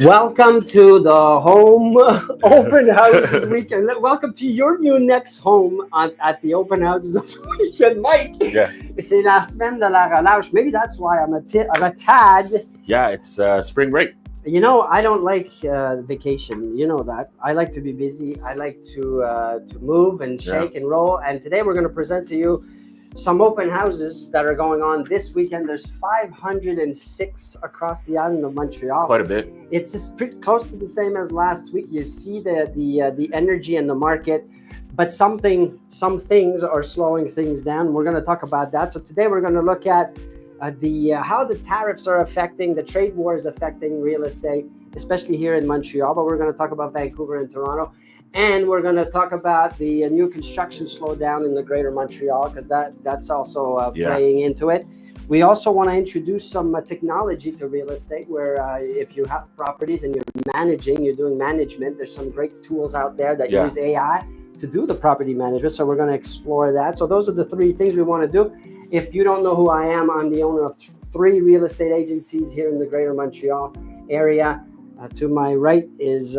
Welcome to the home open houses weekend. Welcome to your new next home at the open houses of the weekend, Mike. Yeah, C'est la semaine de la relâche. Maybe that's why I'm a tad. yeah, it's spring break. You know, I don't like vacation. You know that. I like to be busy. I like to move and Yeah, shake and roll. And today we're going to present to you some open houses that are going on this weekend. There's 506 across the island of Montreal. quite a bit. It's just pretty close to the same as last week. You see the energy in the market, but some things are slowing things down. We're going to talk about that. So today we're going to look at the how the tariffs are affecting the trade war is affecting real estate, especially here in Montreal. But we're going to talk about Vancouver and Toronto. And we're going to talk about the new construction slowdown in the greater Montreal, because that's also playing into it. We also want to introduce some technology to real estate where if you have properties and you're doing management, there's some great tools out there that use AI to do the property management. So we're going to explore that. So those are the three things we want to do. If you don't know who I am, I'm the owner of three real estate agencies here in the greater Montreal area. To my right is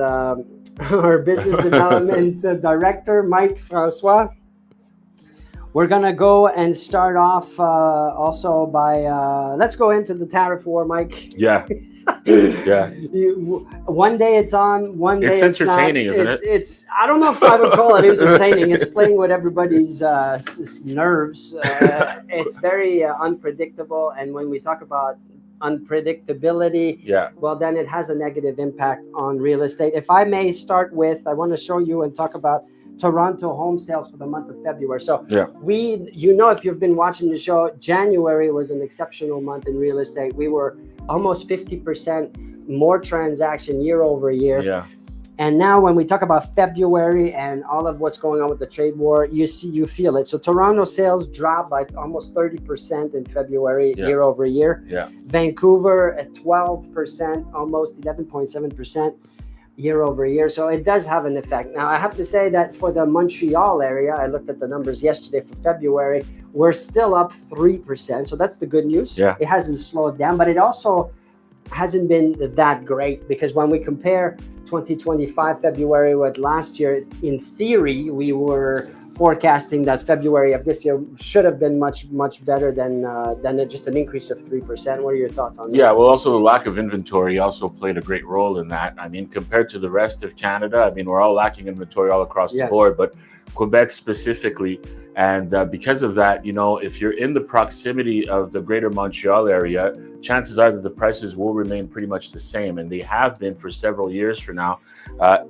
our business development director, Mike Francois. We're going to go and start off also by, let's go into the tariff war, Mike. Yeah, yeah. One day it's on, one day It's entertaining, not. isn't it? It's, I don't know if I would call it entertaining. It's playing with everybody's nerves. It's very unpredictable. And when we talk about unpredictability, well, then it has a negative impact on real estate. If I may start with, I want to show you and talk about Toronto home sales for the month of February. So if you've been watching the show, January was an exceptional month in real estate. We were almost 50% more transaction year over year. Yeah. And now when we talk about February and all of what's going on with the trade war, you feel it. So Toronto sales dropped by almost 30% in February, year over year. Yeah. Vancouver at 12%, almost 11.7% year over year. So it does have an effect. Now, I have to say that for the Montreal area, I looked at the numbers yesterday for February, we're still up 3%. So that's the good news. Yeah. It hasn't slowed down, but it also hasn't been that great, because when we compare 2025 February with last year, in theory, we were forecasting that February of this year should have been much better than just an increase of 3%. What are your thoughts on that? Yeah, well, also the lack of inventory also played a great role in that. I mean, compared to the rest of Canada, I mean, we're all lacking inventory all across the board, but Quebec specifically. And because of that, if you're in the proximity of the greater Montreal area, chances are that the prices will remain pretty much the same. And they have been for several years for now,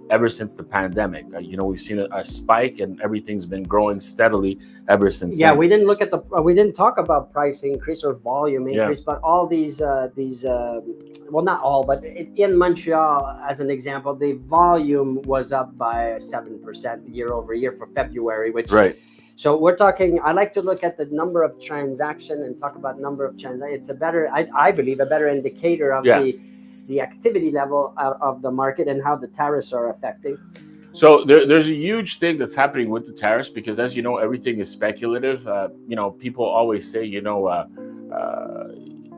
ever since the pandemic. We've seen a spike, and everything's been growing steadily ever since then. We didn't talk about price increase or volume increase, but all these well, not all, but in Montreal, as an example, the volume was up by 7% year over year for February, which So we're talking, I like to look at the number of transaction and talk about number of transactions. It's a better, I believe, a better indicator of the activity level of the market and how the tariffs are affecting. So there's a huge thing that's happening with the tariffs, because as you know, everything is speculative. People always say,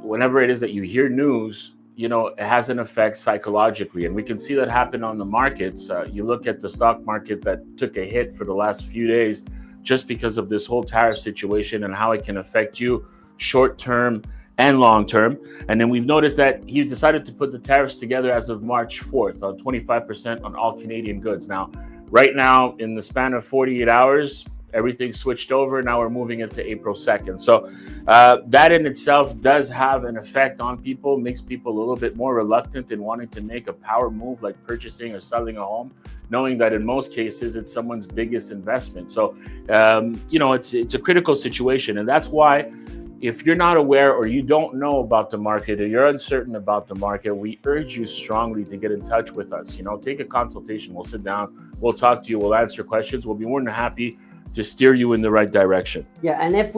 whenever it is that you hear news, it has an effect psychologically. And we can see that happen on the markets. You look at the stock market that took a hit for the last few days, just because of this whole tariff situation and how it can affect you short term and long term. And then we've noticed that he decided to put the tariffs together as of March 4th on 25% on all Canadian goods. Now, right now, in the span of 48 hours, everything switched over. Now we're moving into April 2nd. So that in itself does have an effect on people, makes people a little bit more reluctant in wanting to make a power move like purchasing or selling a home, knowing that in most cases it's someone's biggest investment. So, it's a critical situation. And that's why, if you're not aware or you don't know about the market or you're uncertain about the market, we urge you strongly to get in touch with us. Take a consultation. We'll sit down, we'll talk to you, we'll answer questions. We'll be more than happy to steer you in the right direction. Yeah, and if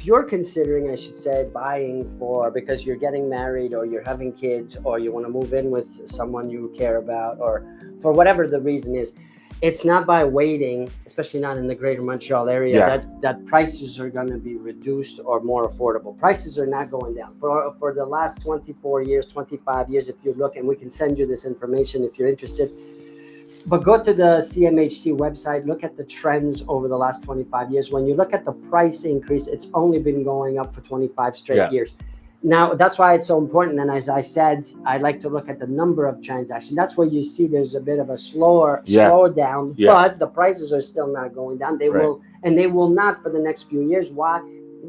you're considering, I should say, buying because you're getting married or you're having kids or you want to move in with someone you care about, or for whatever the reason is, it's not by waiting, especially not in the greater Montreal area, Yeah. that prices are going to be reduced or more affordable. Prices are not going down. For the last 24 years, 25 years, if you look, and we can send you this information if you're interested, but go to the CMHC website, look at the trends over the last 25 years. When you look at the price increase, it's only been going up for 25 straight years. Now, that's why it's so important. And as I said, I like to look at the number of transactions. That's where you see there's a bit of a slowdown, but the prices are still not going down. They will, and they will not for the next few years. Why?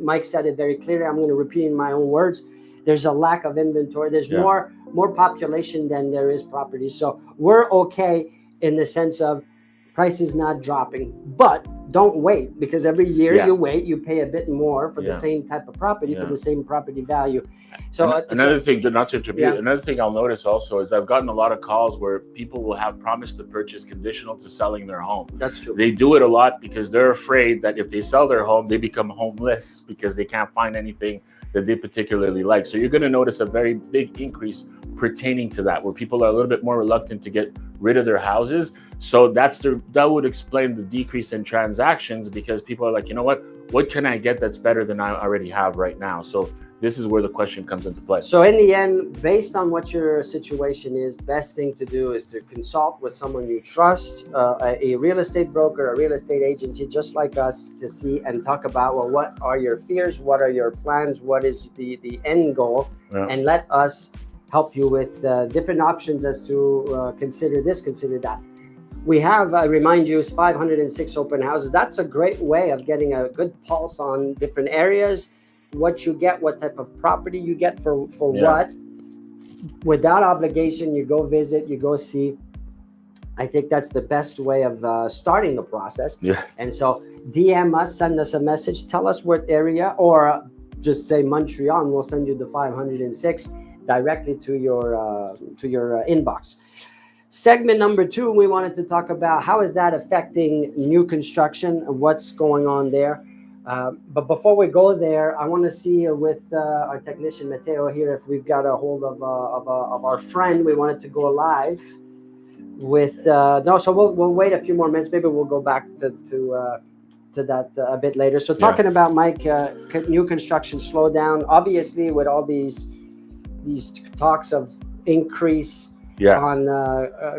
Mike said it very clearly. I'm going to repeat in my own words. There's a lack of inventory. There's more population than there is property. So we're okay in the sense of prices not dropping, but don't wait, because every year you wait, you pay a bit more for the same type of property, for the same property value. So another thing, not to attribute, another thing I'll notice also is I've gotten a lot of calls where people will have promised to purchase conditional to selling their home. That's true. They do it a lot because they're afraid that if they sell their home, they become homeless because they can't find anything that they particularly like. So you're going to notice a very big increase pertaining to that, where people are a little bit more reluctant to get rid of their houses. So that would explain the decrease in transactions, because people are like, you know what can I get that's better than I already have right now? So this is where the question comes into play. So in the end, based on what your situation is, best thing to do is to consult with someone you trust, a real estate broker, a real estate agency, just like us, to see and talk about, well, what are your fears? What are your plans? What is the end goal? And let us help you with different options as to consider this, consider that. We have, I remind you, 506 open houses. That's a great way of getting a good pulse on different areas, what you get, what type of property you get for what. Without obligation, you go visit, you go see. I think that's the best way of starting the process. And so DM us, send us a message, tell us what area, or just say Montreal, and we'll send you the 506 directly to your inbox. Segment number 2, we wanted to talk about how is that affecting new construction and what's going on there. But before we go there, I want to see with our technician Matteo here if we've got a hold of our friend. We wanted to go live with so we'll wait a few more minutes. Maybe we'll go back to that a bit later. So talking about, Mike, new construction slowdown, obviously with all these talks of increase on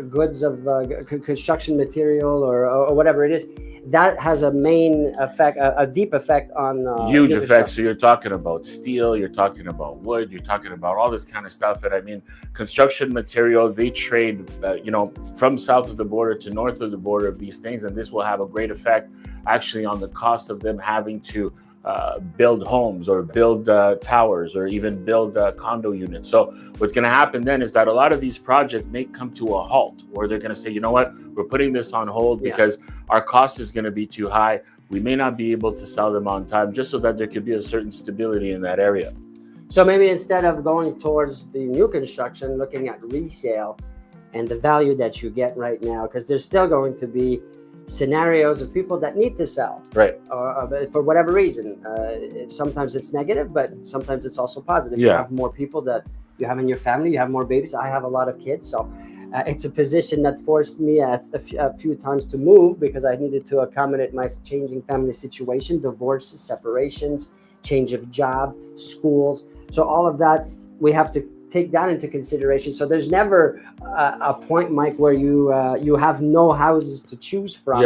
goods of construction material or whatever it is, that has a main effect, a deep effect on huge effect. So you're talking about steel, you're talking about wood, you're talking about all this kind of stuff. And I mean, construction material, they trade from south of the border to north of the border of these things, and this will have a great effect actually on the cost of them having to build homes or build towers or even build condo units. So what's going to happen then is that a lot of these projects may come to a halt, or they're going to say, you know what, we're putting this on hold because our cost is going to be too high. We may not be able to sell them on time, just so that there could be a certain stability in that area. So maybe instead of going towards the new construction, looking at resale and the value that you get right now, because there's still going to be scenarios of people that need to sell, right? For whatever reason. Sometimes it's negative, but sometimes it's also positive. You have more people that you have in your family, you have more babies. I have a lot of kids, so it's a position that forced me a few times to move, because I needed to accommodate my changing family situation, divorces, separations, change of job, schools. So all of that, we have to take that into consideration. So there's never a point, Mike, where you have no houses to choose from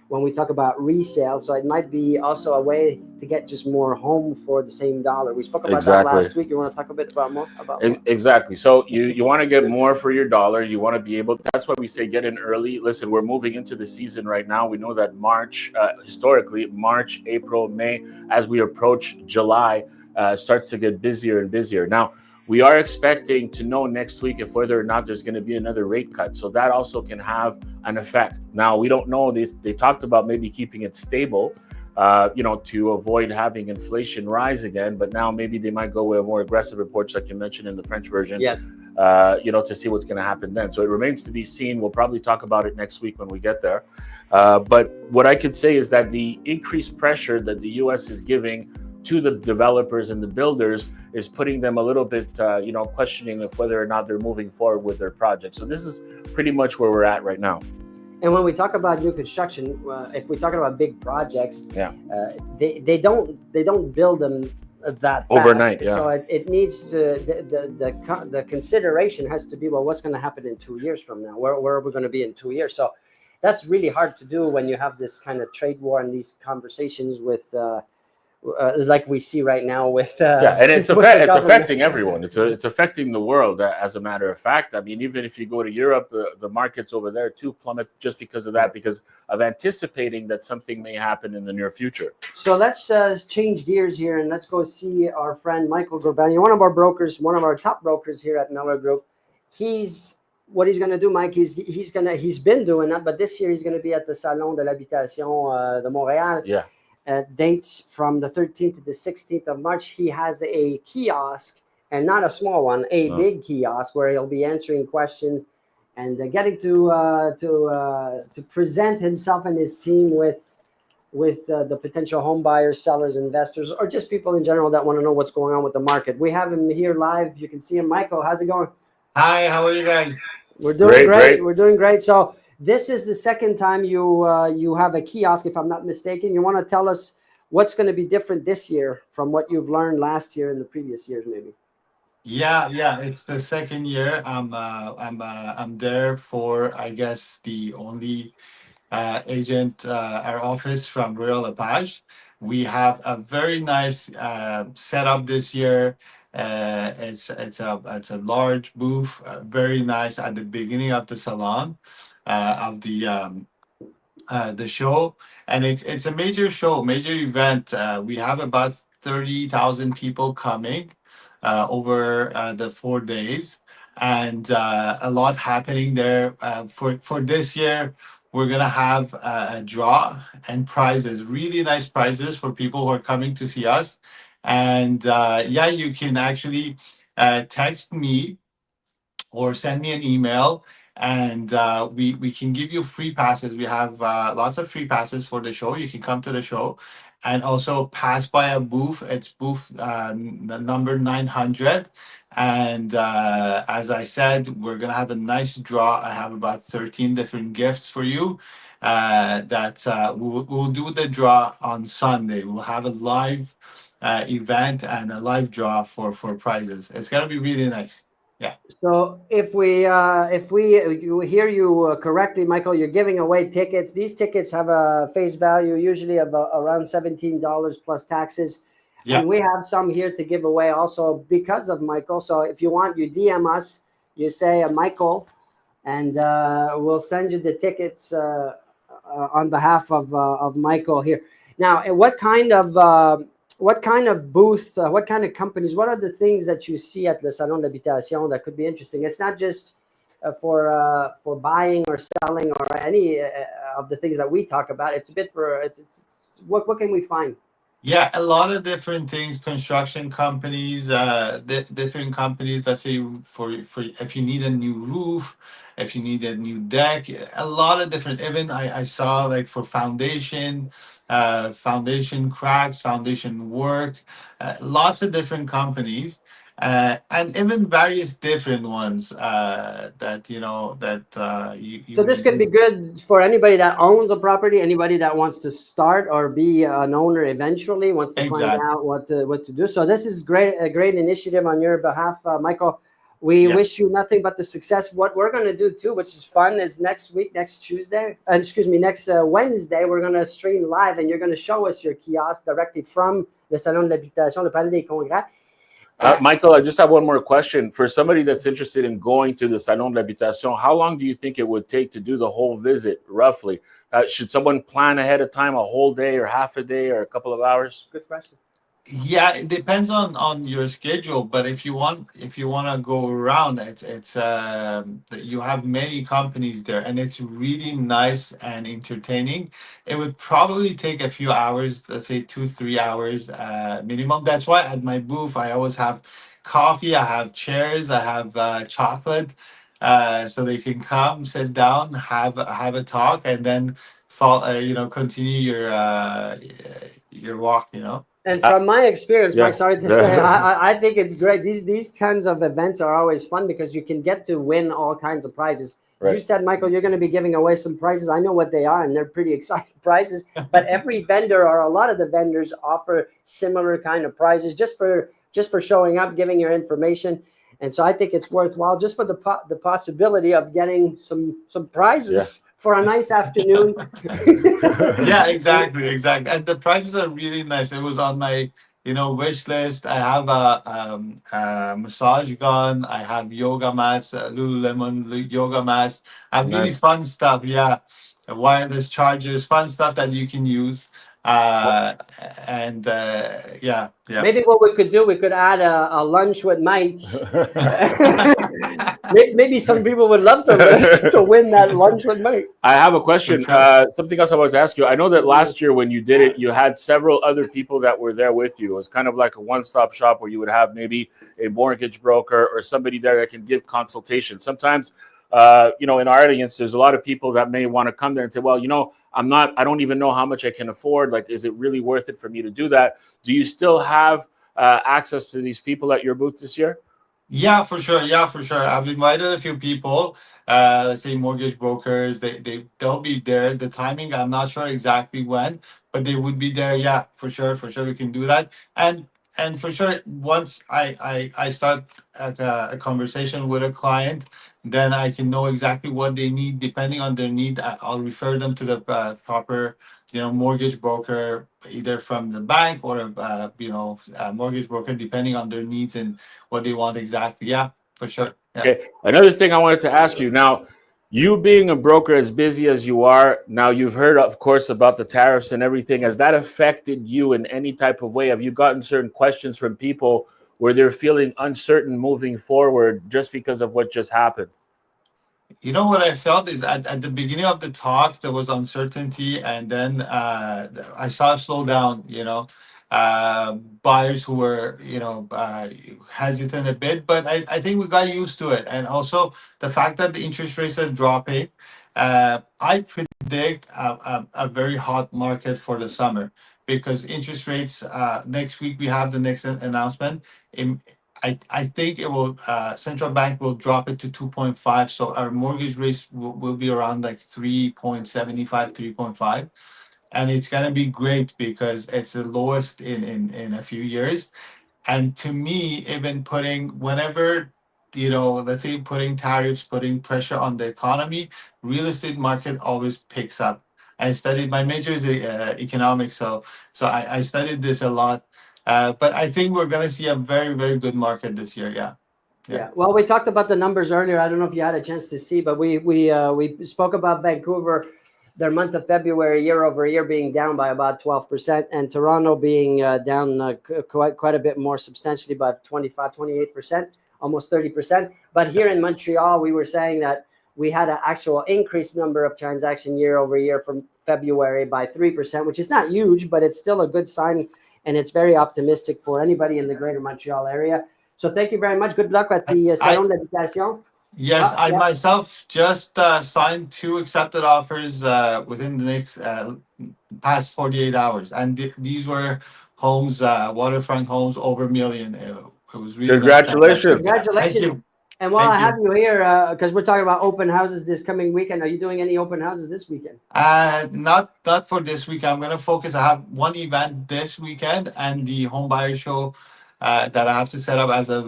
when we talk about resale. So it might be also a way to get just more home for the same dollar. We spoke about that last week. You want to talk a bit about more? Exactly. So you want to get more for your dollar. You want to be able, that's why we say get in early. Listen, we're moving into the season right now. We know that March, historically, March, April, May, as we approach July, starts to get busier and busier. Now, we are expecting to know next week if whether or not there's going to be another rate cut. So that also can have an effect. Now, we don't know this. They talked about maybe keeping it stable, to avoid having inflation rise again. But now maybe they might go with a more aggressive approach, like you mentioned in the French version, to see what's going to happen then. So it remains to be seen. We'll probably talk about it next week when we get there. But what I could say is that the increased pressure that the U.S. is giving to the developers and the builders is putting them a little bit, questioning of whether or not they're moving forward with their project. So this is pretty much where we're at right now. And when we talk about new construction, if we're talking about big projects, Yeah. They don't build them that Overnight, fast. yeah. So it needs to the consideration has to be, well, what's going to happen in 2 years from now? Where are we going to be in 2 years? So that's really hard to do when you have this kind of trade war and these conversations with. Like we see right now with Yeah, and it's with the it's government. affecting everyone. It's affecting the world. As a matter of fact, I mean, even if you go to Europe, the markets over there too plummet just because of that, because of anticipating that something may happen in the near future. So let's change gears here and let's go see our friend Michael Gorbani, one of our brokers, one of our top brokers here at Mellor Group. He's what he's going to do, Mike. He's been doing that, but this year he's going to be at the Salon de l'Habitation de Montréal. Yeah. Dates from the 13th to the 16th of March. He has a kiosk, and not a small one, a big kiosk where he'll be answering questions and getting to present himself and his team with the potential home buyers, sellers, investors, or just people in general that want to know what's going on with the market. We have him here live. You can see him. Michael, how's it going? Hi, how are you guys? We're doing great. Great. We're doing great. So this is the second time you have a kiosk, if I'm not mistaken. You want to tell us what's going to be different this year from what you've learned last year and the previous years, maybe? Yeah, it's the second year. I'm there for, I guess, the only agent, our office from Royal LePage. We have a very nice setup this year. It's a large booth, very nice at the beginning of the salon, of the show, and it's a major show, major event. We have about 30,000 people coming over the 4 days, and a lot happening there. For this year, we're gonna have a draw and prizes, really nice prizes for people who are coming to see us. And yeah, you can actually text me or send me an email, and we can give you free passes. We have lots of free passes for the show. You can come to the show and also pass by a booth. It's booth number 900. And as I said, we're going to have a nice draw. I have about 13 different gifts for you. That we'll do the draw on Sunday. We'll have a live event and a live draw for prizes. It's going to be really nice. Yeah. So if we hear you correctly, Michael, you're giving away tickets. These tickets have a face value usually of around $17 plus taxes. Yeah. And we have some here to give away also because of Michael. So if you want, you DM us, you say Michael, and we'll send you the tickets on behalf of Michael here. Now, what kind of booth, what kind of companies, what are the things that you see at Le Salon d'Habitation that could be interesting? It's not just for buying or selling or any of the things that we talk about. It's a bit for it's what can we find? Yeah, a lot of different things. Construction companies, different companies. Let's say for if you need a new roof, if you need a new deck, a lot of different. Even I saw like for foundation, foundation cracks, foundation work, lots of different companies, and even various different ones that you So may this could be need. good for anybody that owns a property, anybody that wants to start or be an owner eventually, wants to find Exactly. out what to do. So this is a great initiative on your behalf, Michael. We Yes. wish you nothing but the success. What we're going to do too, which is fun, is next week, next Tuesday, excuse me, next Wednesday, we're going to stream live, and you're going to show us your kiosk directly from le Salon de l'Habitation, le Palais des Congrès. Michael, I just have one more question. For somebody that's interested in going to the Salon de l'Habitation, how long do you think it would take to do the whole visit, roughly? Should someone plan ahead of time, a whole day or half a day or a couple of hours? Good question. Yeah, it depends on your schedule, but if you want to go around, it's you have many companies there, and it's really nice and entertaining. It would probably take a few hours, let's say 2 3 hours minimum. That's why at my booth I always have coffee, I have chairs, I have chocolate, so they can come, sit down, have a talk, and then fall, continue your walk. And Uh, from my experience, Mike, yeah. sorry to say, I think it's great. These kinds of events are always fun because you can get to win all kinds of prizes. You Right. said, Michael, you're going to be giving away some prizes. I know what they are, and they're pretty exciting prizes. But every vendor, or a lot of the vendors, offer similar kind of prizes just for showing up, giving your information. And so I think it's worthwhile just for the possibility of getting some Yeah. prizes for a nice afternoon. Yeah, exactly, exactly. And the prices are really nice. It was on my, wish list. I have a massage gun. I have yoga mats, Lululemon yoga mats. I have really Nice. fun stuff. Yeah, wireless chargers, fun stuff that you can use. Uh, and yeah, yeah. Maybe what we could do, we could add a lunch with Mike. Maybe some people would love to win that lunch with Mike. I have a For question. sure. Something else I wanted to ask you. I know that last year when you did it, you had several other people that were there with you. It was kind of like a one-stop shop where you would have maybe a mortgage broker or somebody there that can give consultation. Sometimes, in our audience, there's a lot of people that may want to come there and say, well, I don't even know how much I can afford. Like, is it really worth it for me to do that? Do you still have access to these people at your booth this year? Yeah, for sure. Yeah, for sure. I've invited a few people, let's say mortgage brokers. They'll be there. The timing, I'm not sure exactly when, but they would be there. Yeah, for sure. For sure, we can do that. And for sure, once I start a conversation with a client, then I can know exactly what they need. Depending on their need, I'll refer them to the proper, mortgage broker, either from the bank or a mortgage broker, depending on their needs and what they want exactly. Yeah, for sure. Yeah. Okay. Another thing I wanted to ask you now, you being a broker as busy as you are, now you've heard, of course, about the tariffs and everything. Has that affected you in any type of way? Have you gotten certain questions from people where they're feeling uncertain moving forward just because of what just happened? You know what I felt is at the beginning of the talks there was uncertainty, and then I saw a slowdown. Buyers who were hesitant a bit, but I think we got used to it, and also the fact that the interest rates are dropping. I predict a very hot market for the summer because interest rates. Next week we have the next announcement. In, I think it will central bank will drop it to 2.5, so our mortgage rates will be around like 3.75, 3.5, and it's going to be great because it's the lowest in a few years. And to me, even putting whenever, let's say putting tariffs, putting pressure on the economy, real estate market always picks up. I studied, my major is economics, so I studied this a lot. But I think we're gonna see a very, very good market this year. Yeah. Yeah. Yeah. Well, we talked about the numbers earlier. I don't know if you had a chance to see, but we spoke about Vancouver, their month of February year over year being down by about 12%, and Toronto being down quite a bit more substantially by 25, 28%, almost 30%. But here in Montreal, we were saying that we had an actual increased number of transaction year over year from February by 3%, which is not huge, but it's still a good sign, and it's very optimistic for anybody in the greater Montreal area. So thank you very much. Good luck at the I Salon d'Habitation. Yes, I Yeah. myself just signed two accepted offers within the next past 48 hours, and these were homes, waterfront homes over a million. It was really nice transaction. Congratulations. Thank Congratulations. you, And while I thank have you. you here, because we're talking about open houses this coming weekend, are you doing any open houses this weekend? Not for this week. I'm gonna focus. I have one event this weekend and the home buyer show that I have to set up as of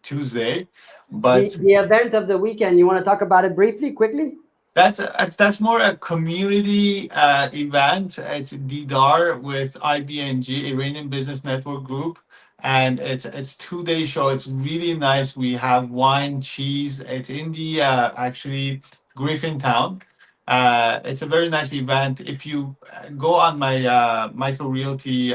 Tuesday. The But the event of the weekend, you want to talk about it briefly, quickly? that's more a community event. It's DDAR with IBNG, Iranian Business Network Group, and it's 2 day show. It's really nice. We have wine, cheese. It's in the actually Griffintown. It's a very nice event. If you go on my Micro Realty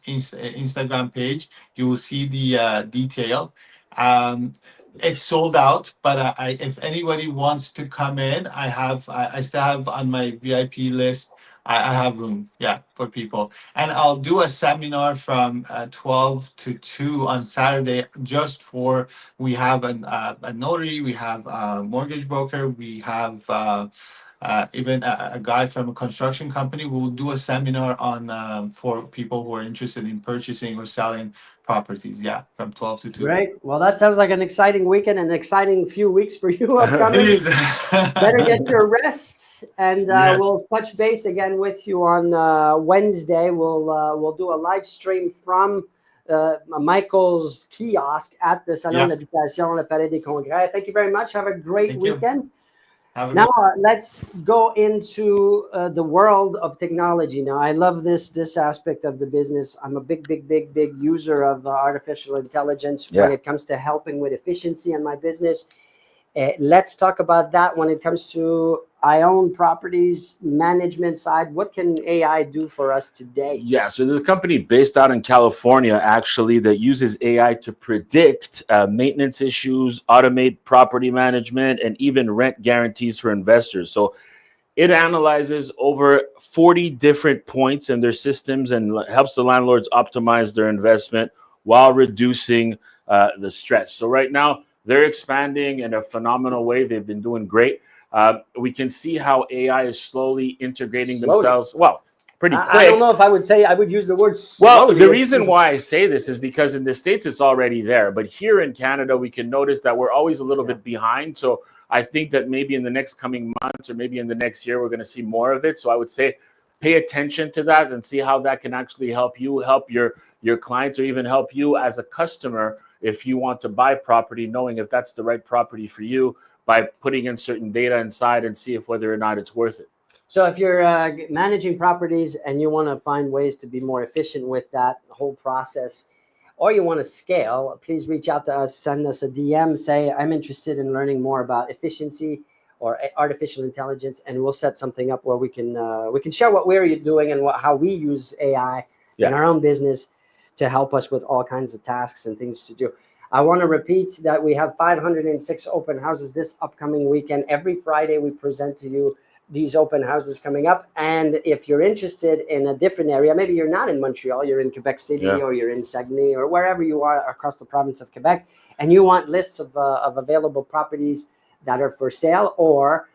Instagram page, you will see the detail. Um, it's sold out, but if anybody wants to come in, I still have on my VIP list. I have room, yeah, for people, and I'll do a seminar from 12 to 2 on Saturday, just for we have a notary, we have a mortgage broker, we have even a guy from a construction company. We'll do a seminar on for people who are interested in purchasing or selling properties. Yeah, from 12 to 2. Great. Well, that sounds like an exciting weekend, an exciting few weeks for you It upcoming. is. Better get your rest, and Yes. we'll touch base again with you on Wednesday. We'll do a live stream from Michael's kiosk at the Salon Yeah. d'Habitation Le Palais des Congrès. Thank you very much. Have a great Thank you. weekend. Have a Now good. let's go into the world of technology. Now I love this aspect of the business. I'm a big user of artificial intelligence when Yeah. it comes to helping with efficiency in my business. Let's talk about that when it comes to I own properties management side. What can AI do for us today? Yeah, so there's a company based out in California actually that uses AI to predict maintenance issues, automate property management, and even rent guarantees for investors. So it analyzes over 40 different points in their systems and helps the landlords optimize their investment while reducing the stress. So right now they're expanding in a phenomenal way. They've been doing great. We can see how AI is slowly integrating Slowly. themselves. Well, pretty I don't quick. know if I would say I would use the word Well, slowly. the reason why I say this is because in the States it's already there, but here in Canada we can notice that we're always a little bit behind. So I think that maybe in the next coming months or maybe in the next year we're going to see more of it. So I would say pay attention to that and see how that can actually help you, help your clients, or even help you as a customer if you want to buy property, knowing if that's the right property for you by putting in certain data inside and see if whether or not it's worth it. So if you're managing properties and you want to find ways to be more efficient with that whole process, or you want to scale, please reach out to us, send us a DM, say, I'm interested in learning more about efficiency or artificial intelligence, and we'll set something up where we can share what we're doing and how we use AI in our own business to help us with all kinds of tasks and things to do. I want to repeat that we have 506 open houses this upcoming weekend. Every Friday we present to you these open houses coming up. And if you're interested in a different area, maybe you're not in Montreal, you're in Quebec City, or you're in Saguenay, or wherever you are across the province of Quebec, and you want lists of available properties that are for sale or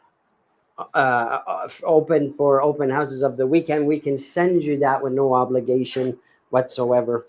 open for open houses of the weekend, we can send you that with no obligation whatsoever.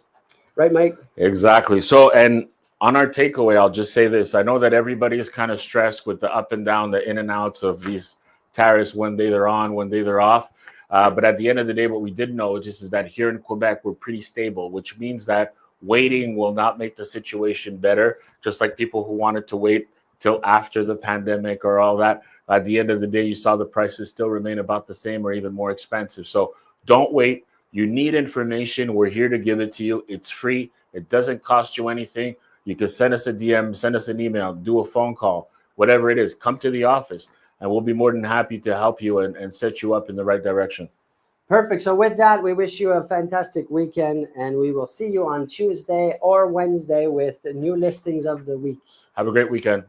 Right, Mike? Exactly. So, and on our takeaway, I'll just say this. I know that everybody is kind of stressed with the up and down, the in and outs of these tariffs, one day they're on, one day they're off. But at the end of the day, what we did know just is that here in Quebec, we're pretty stable, which means that waiting will not make the situation better. Just like people who wanted to wait till after the pandemic or all that, at the end of the day, you saw the prices still remain about the same or even more expensive. So don't wait. You need information. We're here to give it to you. It's free. It doesn't cost you anything. You can send us a DM, send us an email, do a phone call, whatever it is. Come to the office, and we'll be more than happy to help you and set you up in the right direction. Perfect. So with that, we wish you a fantastic weekend, and we will see you on Tuesday or Wednesday with new listings of the week. Have a great weekend.